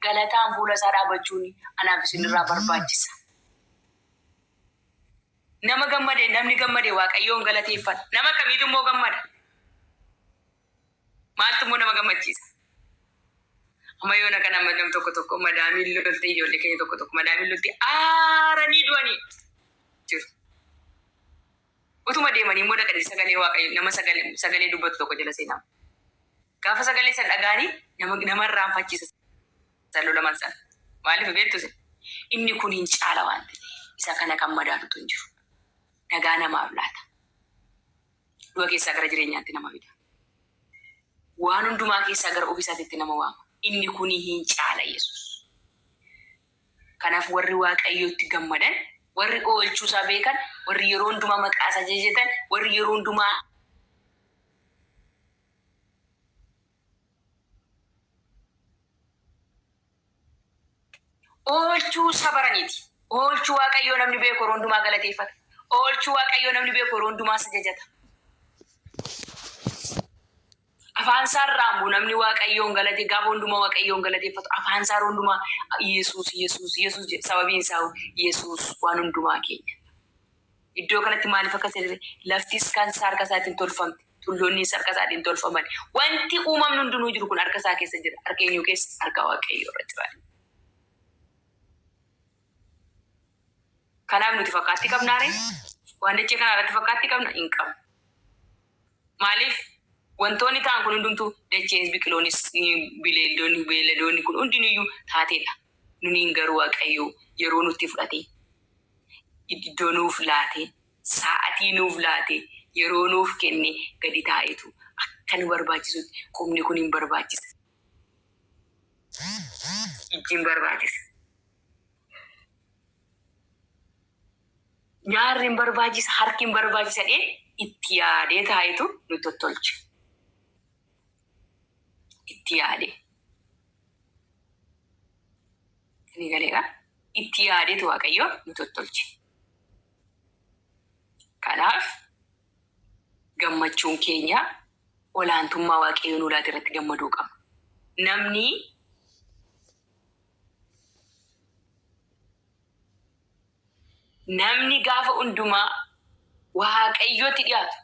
galataan fuula isaa dhaabachuun anaaf isinirraa barbaachisa. Nama gammade namni gammade Waaqayyoon galateeffata. Nama kamiitu immoo gammada. Maaltu immoo nama gammachiisa. Amma yoona kana madam tokko madaamiin loltee ijoollee keenya tokko madaamiin loltee aaranii du'anii jiru. Utuma deemanii immoo dhaqanii sagalee Waaqayyo nama sagalee dubbatu tokko jala seenaa. Gaafa sagalee san dhagaanii nama irraanfachiisa. Sallo lamaan sana. Maaliif beektu inni kun hin caala waan ta'eef isa kana kan madaalutu hin jiru. Nagaa namaaf laata. Du'a keessaa gara jireenyaatti nama fida. Waan hundumaa keessaa gara ofiisaatti nama waama. Inni kun hin caala Yesuus. Kanaaf warri Waaqayyootti gammadan, warri oolchuu isaa beekan, warri yeroo hundumaa maqaa isaa jajatan, warri yeroo hundumaa oolchuu isaa baraniiti. Oolchuu Waaqayyoo namni beeku yeroo hundumaa galateeffata. Oolchuu Waaqayyoo namni beeku yeroo hundumaa isa jajata. Afaan isaa irraa namni Waaqayyoon galate gaafa hundumaa Waaqayyoon galateeffatu afaan isaa hundumaa Yesuus sababiin isaa Yesuus waan hundumaa keenya. Iddoo kanatti maaliif akkas jedhee laftis kan harka isaatiin tolfamte tulloonni harka isaatiin tolfaman wanti uumamni hundinuu jiru kun harka isaa keessa jira. Harka eenyu keessa harka Waaqayyoo irra jira. Kanaaf nuti fakkaatti qabnaare waan dachee kana irratti fakkaatti qabna hin qabnu. Maaliif wantoonni ta'an kun hundumtuu dachee biqiloonis beeladoonni kun hundiniyyuu taateedha. Nuniin garuu Waaqayyoo yeroo nutti fudhate iddoo nuuf laate sa'atii nuuf laate yeroo nuuf kenne gadi taa'etu akka nu barbaachisutti qubni kun hin barbaachisa. Ijjiin barbaachisa. Nyaarri hin barbaachisa, harki hin barbaachisa itti yaadee taa'etu nu tottolche. Itti yaadee. Ni galeera. Itti yaadeetu Waaqayyoo nu tottolche. Kanaaf gammachuun keenya olaantummaa Waaqayyoo nu laate irratti gammaduu qaba. Namni gaafa hundumaa Waaqayyootti dhiyaatu,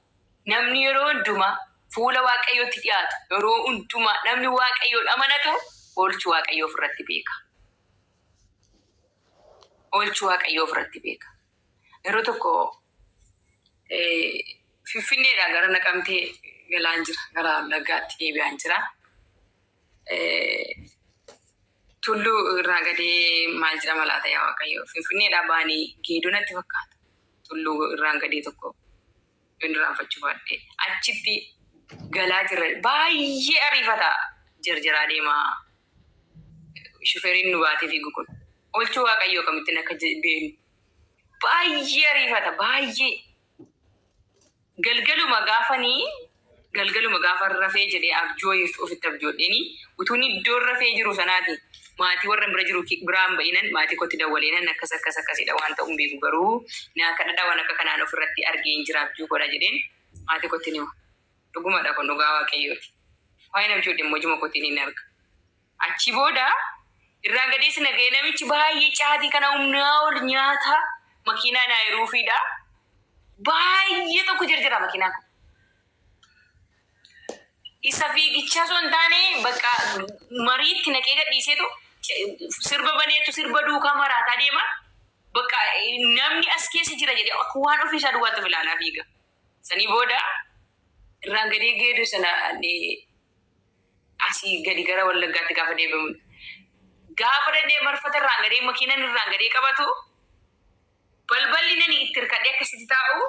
namni yeroo hundumaa fuula Waaqayyootti dhiyaatu, yeroo hundumaa namni Waaqayyoon amanatu oolchuu Waaqayyoo ofirratti beeka. Oolchuu Waaqayyoo ofirratti beeka. Yeroo tokko Finfinneedhaa gara Naqamtee galaan jira, gara Laggaatti deebi'aan jira. Tulluu irraa gadee maal jedhama laata yaa Waaqayyoo. Finfinneedhaa baanii geedoo natti fakkaata. Tulluu irraa gadee tokko irraanfachuu baadhee. Achitti galaa jira. Baay'ee ariifataa jarjaraa deemaa. Shufeeriin nu baatee fiigu kun. Oolchuu Waaqayyoo kamittiin akka beenu. Baay'ee ariifata baay'ee. Galgaluma gaafa rafee jedhee abjooyeef ofitti abjoodheeni utuun iddoo rafee jiru sanaati. Maatii warra bira jiru biraan ba'inan maatii kotti dawwaleenan akkasidha waan ta'uun beeku garuu naa kadhadhaa waan akka kanaan ofirratti argee hin jira abjuu godha jedheen maatii kotti nima. Dhugumadha kun dhugaa Waaqayyooti. Waa'een abjoodhe immoo juma kotti ni arga. Achi booda irraan gadees nagahee namichi baay'ee caatii kana humnaa ol nyaata makiinaa naayiruufiidha. Baay'ee tokko jira makiinaa kun. Isa fiigichaa osoo hin taane bakka mariitti naqee gadhiiseetu sirba baneetu sirba duukaa maraataa deema. Bakka namni as keessa jira jedhee akka waan ofiisaa duwwaatti ilaalaa fiiga. Sanii booda irraan gadee geedoo sana asii gadi gara Wallaggaatti gaafa deebi'amu. Gaafa dandee marfata irraan gadee makiinan irraan gadee qabatu balballi nani itti hirkadhee akkasitti taa'u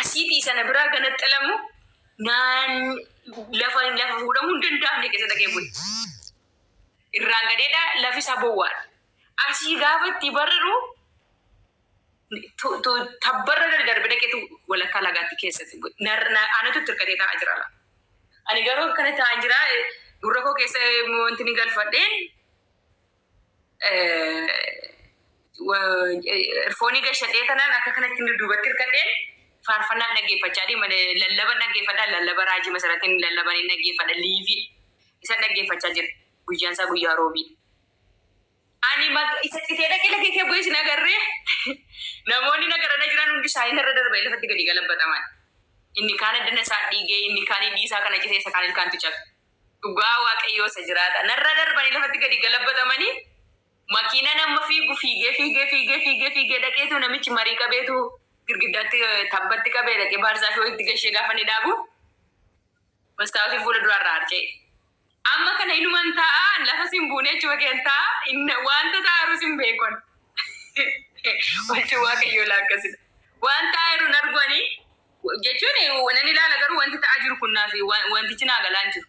asiitii sana biraa ganaxxalamu naan lafa fuudhamuu hin danda'amne keessa dhaqee bu'e. Irraan gadeedha lafi isaa bowwaadha. Asii gaafa itti barru tabbarra darbe dhaqeetu walakkaa lagaatti keessatti bu'e. Anatu itti hirkatee taa'aa jira. Ani garuu akkana taa'aa jira gurra koo keessa wanti ni galfadheen erfoonii gashadhee tanaan akka kanatti duubatti hirkadheen faarfannaan dhaggeeffachaa deema lallaba dhaggeeffadhaa lallaba raajii masaratiin lallabanii dhaggeeffadha liivii isa dhaggeeffachaa jira guyyaan isaa guyyaa roobii Ani isa citee dhaqee lakkee kee bu'ee sin agarree namoonni nagarana jiran hundi isaanii irra darbee lafatti gadi galabbataman. Inni kaan addana isaa dhiigee inni kaan dhiisaa kana citee isa kaan ilkaantu cabe. Dhugaa waaqayyoo isa jiraata. Narra darbanii lafatti gadi galabbatamanii makiina nama fiigee dhaqeetu namichi marii qabeetu girgiddaatti tabbatti qabee dhaqee baarzaashoo itti gashee gaafa ni dhaabu. Mastaawotii fuula duraarraa harca'e. Amma kana inuman ta'a lafa simbuunee chuma keentaa wanta taa'aru simbeekon. Wanti waaqayyoo laakkasidha. Waan taa'aru narganii jechuun nan ilaala garuu wanti ta'aa jiru kunnaa fi wantichi naa galaan jiru.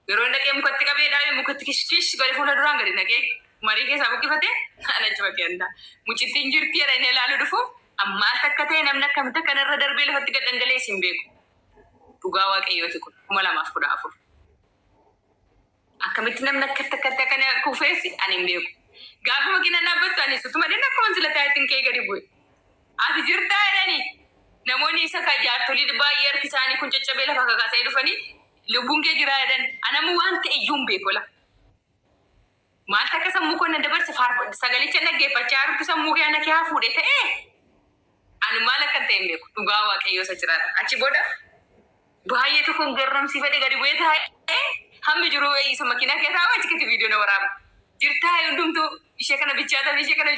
Yeroo dhaqee mukatti qabee dhaabee mukatti kish gadi fuula duraan gadi dhaqee marii keessaa buqqifate ana chuma keentaa. Mucittiin jirti jedha inni ilaalu dhufu ammaas akka ta'e namni akkamitti kanarra darbee lafatti gad dhangalee simbeeku. Dhugaa waaqayyooti kun 2014. Akkamitti namni akkatti akkana kufeessi ani hin beeku. Gaafa makiina dhaabbattu ani sutuma dinna akkuma sila taayitiin kee gadi bu'e. Ati jirtaa jedhanii namoonni isa jaartolii baay'ee harki isaanii kun caccabee lafa kakaasanii dhufanii lubbuun kee jiraa jedhan anamu waan ta'e iyyuu hin beeku la. Maal takka sammuu koo na dabarse sagalicha dhaggeeffachaa jirtu sammuu kee ana kee haa fuudhee ta'ee ani maal akka ta'e hin beeku. Dhugaa waaqayyoo isa jiraata. Achi booda baay'ee tokkoon garramsiifate gadi bu'ee taa'ee hammi jiru isa makiinaa keessaa achi keessa viidiyoo na waraaba. Jirtaa hundumtuu ishee kana bichaatan ishee kana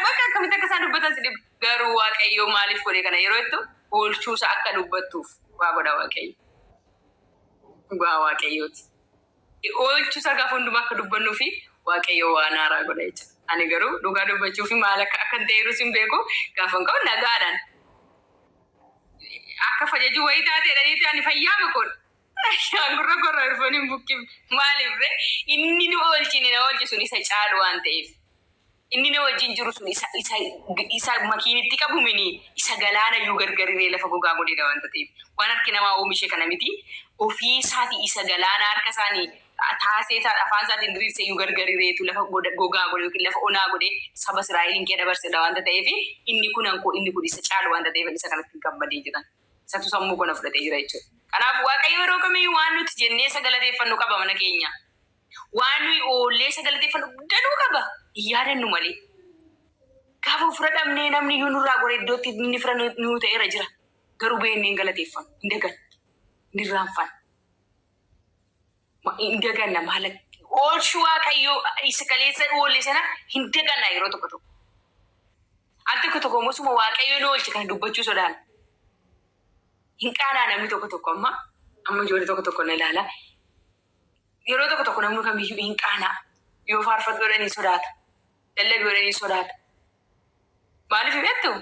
bakka akkamitti akka isaan dubbatan si garuu waaqayyoo maaliif godhe kana yeroo itti oolchuusa akka dubbattuuf waa godha waaqayyo. Dhugaa waaqayyooti. Oolchuusa gaafa hundumaa akka dubbannuu fi waaqayyoo waan haaraa godha jecha. Ani garuu dhugaa dubbachuu fi maal akka ta'eerus hin beeku gaafa hin qabu nagaadhaan. Akka fayyadu wayii taateedhaniiti ani fayyaama kun. Gurra korra irfoon hin bukkin maaliif inni nu oolchine na oolchi sun isa caalu waan ta'eef. Inni na wajjin jiru sun isa makiinitti qabumini isa galaana iyyuu gargariree lafa gogaa godheedha waan ta'eef. Waan harki namaa oomishe kana miti ofii isaati isa galaana harka isaanii taasee afaan isaatiin diriirsee iyyuu gargarireetu lafa gogaa godhe yookiin lafa onaa godhe saba Israa'eliin kee dabarsedha waan ta'eef inni kun isa caalu waan ta'eef isa kanatti gammadee jiran. Isatu sammuu kana fudhatee jira jechuudha. Kanaaf waaqayyo yeroo kamiyyuu waan nuti jennee sagalateeffannu qaba mana keenya. Waan nuyi oollee sagalateeffannu danuu qaba. Yaadannu malee. Gaafa ofirra dhabnee namni iyyuu nurraa gore iddootti inni fira nuu ta'eera jira. Garuu beennee hin galateeffannu. Hin dagan. Hin irraanfannu. Hin daganna maala. Oolchuu waaqayyoo isa kaleessa oolle sana hin daganna yeroo tokko tokko. Al tokko tokko mosuma waaqayyoo nu oolche kan dubbachuu sodaanna. Hin qaanaa namni tokko amma ijoollee tokko na ilaala. Yeroo tokko namni kamiyyuu hin qaanaa. Yoo faarfatu godhanii sodaata. Lallabii godhanii sodaata. Maaliif beektu?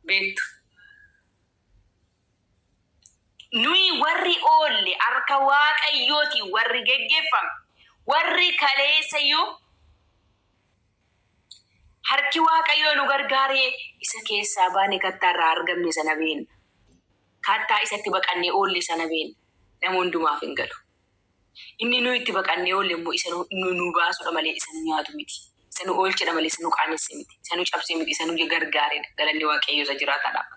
Beektu. Nuyi warri oolle harka waaqayyooti warri geggeeffame. Warri kaleessayyuu harki waaqayyoo nu gargaaree isa keessaa baane kattaarraa argamne sana beekna. Kattaa isatti baqannee oolle sana beekna. Nama hundumaaf hin galu. Inni nuyi itti baqannee oolle immoo isa nu baasudha malee isa nu nyaatu miti. Isa nu oolchedha malee isa nu qaanesse miti. Isa nu cabse miti. Isa nu gargaaredha. Galanni waaqayyoo isa jiraataadhaaf.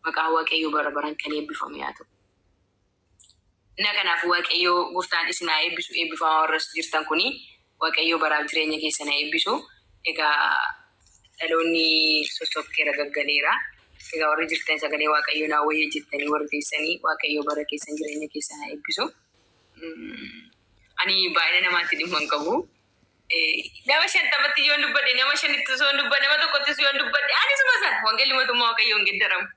Maqaan waaqayyoo bara baraan kan eebbifamu yaa ta'u. Inni kanaaf waaqayyoo gooftaan isin haa eebbisu eebbifamaa warra jirtan kuni waaqayyoo baraaf jireenya keessan haa eebbisu. Egaa dhaloonni sochookeera gaggaleera. Egaa warri jirtan sagalee waaqayyoo naa wayya jettanii warri teessanii waaqayyoo bara keessan jireenya keessan haa eebbisu. Ani baay'ee namaatti dhimma hin qabu. Nama 50 yoo dubbadde nama 5 yoo dubbadde nama tokkotti yoo dubbadde ani suma san wangeelli mootummaa waaqayyoo hin geddaramu.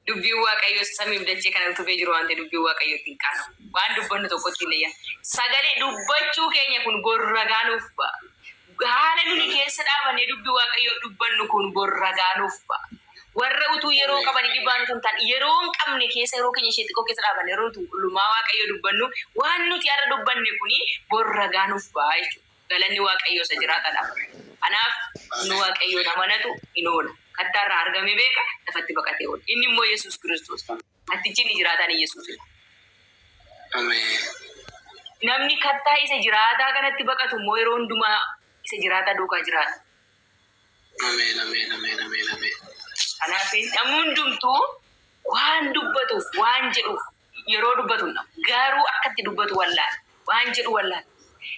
Dubbiin waaqayyoo samiif dachee kana utubee jiru waan ta'eef dubbiin waaqayyootti hin qaanamu. Waan dubbannu tokkotti illee sagalee dubbachuu keenya kun gorra gaanuuf ba'a. Haala nuni keessa dhaabannee dubbii waaqayyoo dubbannu kun gorra gaanuuf ba'a. Warra utuu yeroo qabanii dhibbaanu kan ta'an yeroo hin qabne keessa yeroo keenya ishee xiqqoo keessa dhaabanne yeroo qulqullumaa waaqayyoo dubbannu waan nuti har'a dubbanne kuni gorra gaanuuf ba'a jechuudha. Galanni waaqayyoo isa jiraataadhaaf. Kanaaf nu waaqayyoo namanatu hin oola. Kattaarraa argame beeka lafatti baqatee oola. Inni immoo Yesuus Kiristoos. Attichi ni jiraataan Yesuusidha. Ameen. Namni kattaa isa jiraataa kanatti baqatu immoo yeroo hundumaa isa jiraataa duukaa jiraata. Ameen, ameen, ameen, ameen, ameen. Kanaaf namni hundumtuu waan dubbatuuf waan jedhuuf yeroo dubbatu garuu akkatti dubbatu wallaan waan jedhu wallaan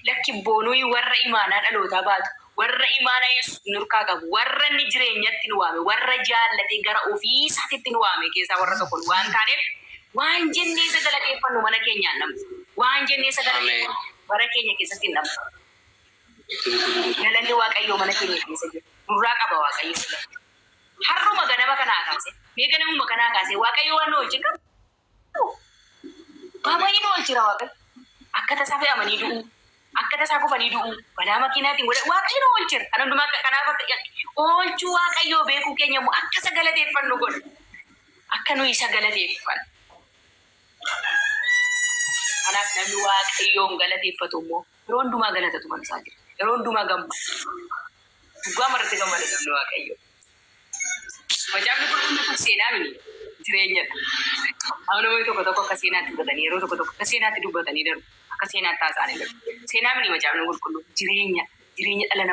Lakki boonuu warra imaanaa dhalootaa baatu. Warra imaanaa Yesuus nurkaa qabu. Warra inni jireenyatti nu waame. Warra jaallatee gara ofii isaatiitti nu waame keessaa warra tokko waan taaneef waan jennee isa galateeffannu mana keenyaan namni. Waan jennee isa galateeffannu bara keenya keessatti namni. Galanni Waaqayyoo mana keenya keessa jira. Nurraa qaba Waaqayyo sila. Har'uma ganama kanaa kaase. Mee ganamuma kanaa kaase Waaqayyo waan nu wajjin qabu. Baay'ee nu wajjira Waaqayyo. Akka tasaa fe'amanii du'u. Akka tasaa kufanii du'u. Balaa makiinaatiin godhe Waaqayyo nu wajjira. Kan hundumaa kanaaf oolchuu Waaqayyoo beekuu keenya immoo akka isa galateeffannu godha. Akka nuyi isa galateeffannu. Kanaaf namni Waaqayyoon galateeffatu immoo yeroo hundumaa galatatu mana isaa jira. Yeroo hundumaa gammada. Dhugaa marti gammada namni Waaqayyoo. Macaafni qulqulluun kun seenaa miti jireenyadha. Namoonni tokko akka seenaatti dubbatanii yeroo tokko akka seenaatti dubbatanii darbu. Akka seenaatti haasa'anii darbu. Seenaa miti macaafni qulqulluun jireenya dhala namaa.